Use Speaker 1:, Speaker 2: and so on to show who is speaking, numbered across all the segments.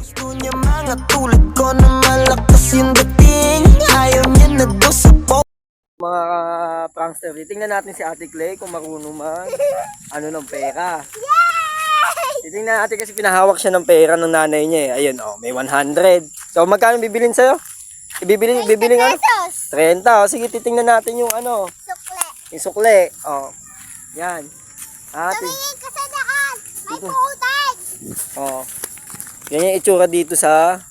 Speaker 1: Gusto niya mga tulad ko na malakas yung dating. Ayaw niya na daw sa mga prankster, titingnan natin si Ate Clay kung marunong mag ng pera. Titingnan natin kasi pinahawak siya ng pera ng nanay niya eh. Ayun oh, may 100. So magkano bibilin sa'yo? Bibiling ano? 30. O sige, titingnan natin yung
Speaker 2: Sukle.
Speaker 1: yung sukle. Oh. Yan.
Speaker 2: Tumingin ka sa daan. May puutay.
Speaker 1: Oh. Yan yung itsura dito sa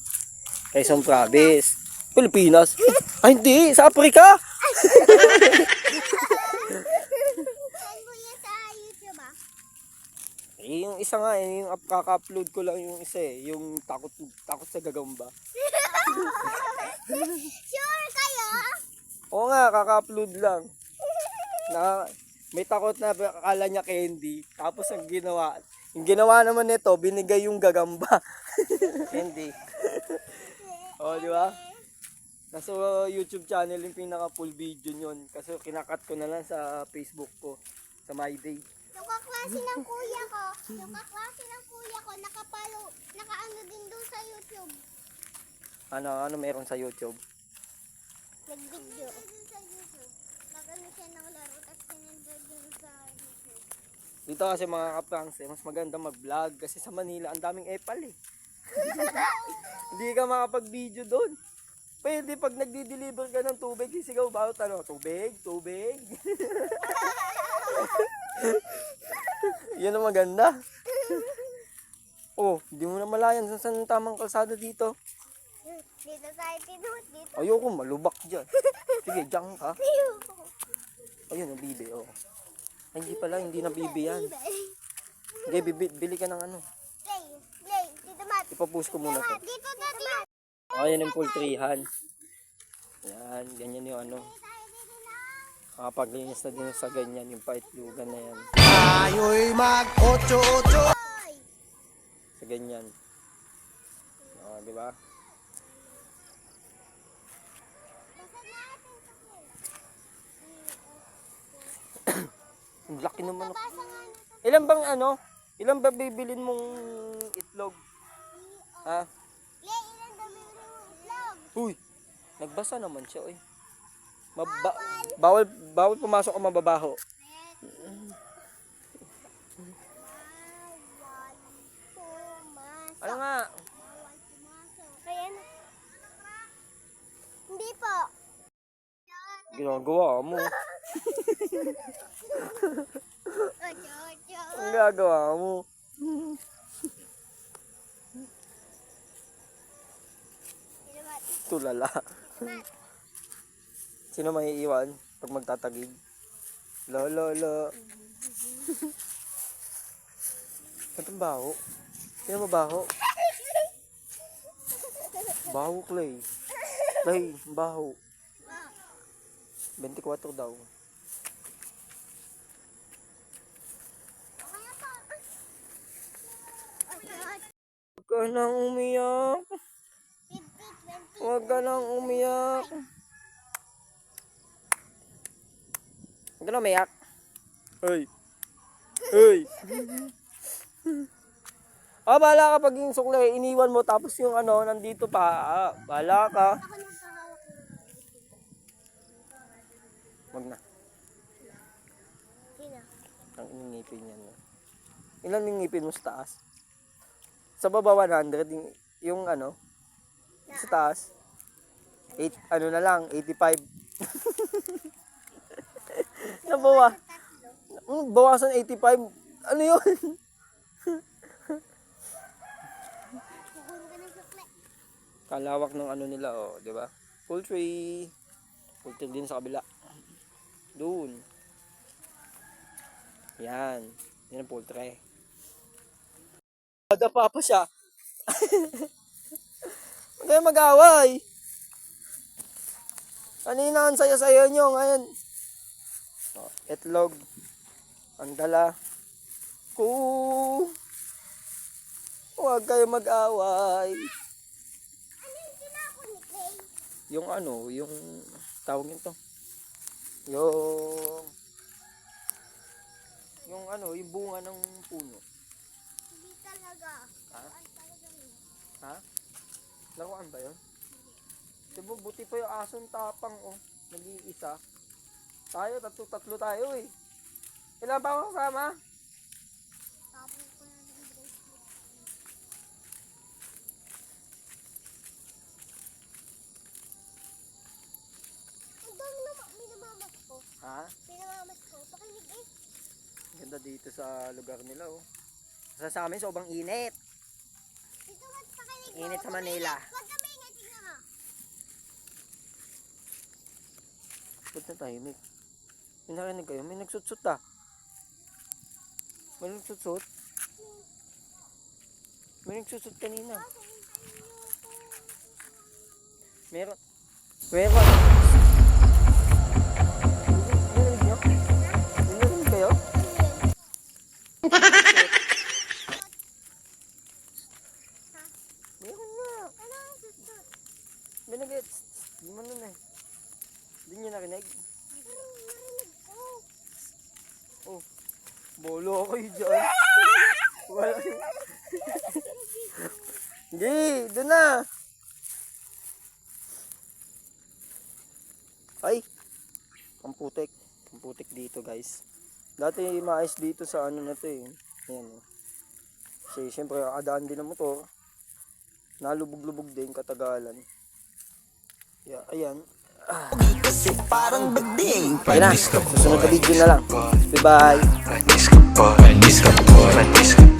Speaker 1: Quezon Province. Pilipinas. Ay hindi, sa Africa.
Speaker 2: Saan mo yan sa YouTube
Speaker 1: Yung isa nga yung kaka-upload ko lang yung isa yung takot sa gagamba.
Speaker 2: Sure kayo?
Speaker 1: Oo nga, kaka-upload lang. May takot na akala niya candy. Tapos ang ginawa naman nito, binigay yung gagamba. Candy. Oh, di ba? Nasa YouTube channel yung pinaka full video nyon. Kasi kinakat ko na lang sa Facebook ko. Sa My Day.
Speaker 2: Yung kaklase ng kuya ko, nakaano din doon sa YouTube.
Speaker 1: Ano meron sa YouTube?
Speaker 2: Nag-video. Sa YouTube. Nag-ano siya ng laro, tapos sinendra din sa YouTube.
Speaker 1: Dito kasi mga kaprangs, mas maganda mag-vlog. Kasi sa Manila, ang daming epal eh. Hindi ka makapag-video doon. Pwede pag nagdi-deliver ka ng tubig, sisigaw bawat tubig. Yan ang maganda. Oh, hindi mo na malayan saan tamang kalsada dito.
Speaker 2: Dito tayo tinut, dito.
Speaker 1: Ayoko, malubak dyan. Sige, dyan ka. Ayun, ang bibi, oh. Ay, hindi pala, hindi na bibi yan. Sige, bili ka ng
Speaker 2: Play, dito mat.
Speaker 1: Ipapost ko muna to.
Speaker 2: Dito.
Speaker 1: Oh, yan yung poultryhan. Yan, ganyan yung Paglinis na din sa ganyan, yung paitlugan na yan.
Speaker 3: Tayo'y mag-8-8.
Speaker 1: Sa ganyan. Oh, di ba? Ang laki naman. Ilan ba bibilin mong itlog? Ha?
Speaker 2: Ilan dami yung itlog?
Speaker 1: Uy, nagbasa naman siya, oy. Bawal pumasok ang mababaho. Ano nga?
Speaker 2: Ayan. Hindi po.
Speaker 1: Ginagawa mo.
Speaker 2: Ocho.
Speaker 1: Ang gagawa mo. Tulala. Sino may iiwan pag magtatagig? Lolo. Itong baho. Sino mabaho? Baho, Clay. Clay, baho. 24 daw. Huwag ka nang umiyak. Huwag ka nang umiyak. Huwag ka nang umiyak. Hoy. Bahala ka pag yung sukle, iniwan mo tapos yung nandito pa. Bahala ka. Wag na. Ang iningipin niyan. Ilan yung ngipin mo sa taas? Sa baba 100, yung sa taas. 85. Nabawa. Bawasan 85. Ano yun? Kalawak ng nila, oh, di ba? Poultry. Poultry din sa kabila. Doon. Yan. Yan ang poultry. Madapa pa siya. Huwag kayo mag-away. Kanina ang saya-saya nyo. Ngayon. Oh, itlog. Ang dala. Huwag kayo mag-away. Yung yung tawag nito. Yung yung bunga ng puno.
Speaker 2: Hindi talaga.
Speaker 1: Ha? Ha? Laruan ba yun? Diba, buti pa yung asong tapang, oh. Nag-iisa. Tayo, tatlo tayo, eh. Ilan ba ako kasama?
Speaker 2: Tapos ko na ng bracelet. Ang dami naman, minamamas ko.
Speaker 1: Ha?
Speaker 2: Minamamas ko. Pakinig eh.
Speaker 1: Ganda dito sa lugar nila, oh. Sa amin, sobrang init.
Speaker 2: Dito nga, pakinig mo.
Speaker 1: Init sa Manila.
Speaker 2: Huwag kami ingat, tingnan ka.
Speaker 1: Ba't na tahimik? May narinig kayo? May nagsutsut ah. May nagsutsut? May nagsutsut kanina. Meron. Meron. Narinig nyo? May narinig kayo? Meron nga.
Speaker 2: Ano ang susot?
Speaker 1: May nag-gets. Hindi man nun eh. Hindi nyo narinig.
Speaker 2: Narinig ko.
Speaker 1: Oh. Bolo kayo dyan. Wala. Hindi, doon na. Ay. Pamputik. Pamputik dito guys. Dati maayos dito sa ano na to eh. Ayan oh. Kasi syempre adaan din ng motor. Nalubog-lubog din katagalan. Yeah, ayan.
Speaker 3: Kasi parang bading.
Speaker 1: Ayun na. Susunod na video na lang. Bye bye.
Speaker 4: Patis ka pa, patis ka pa, patis ka pa.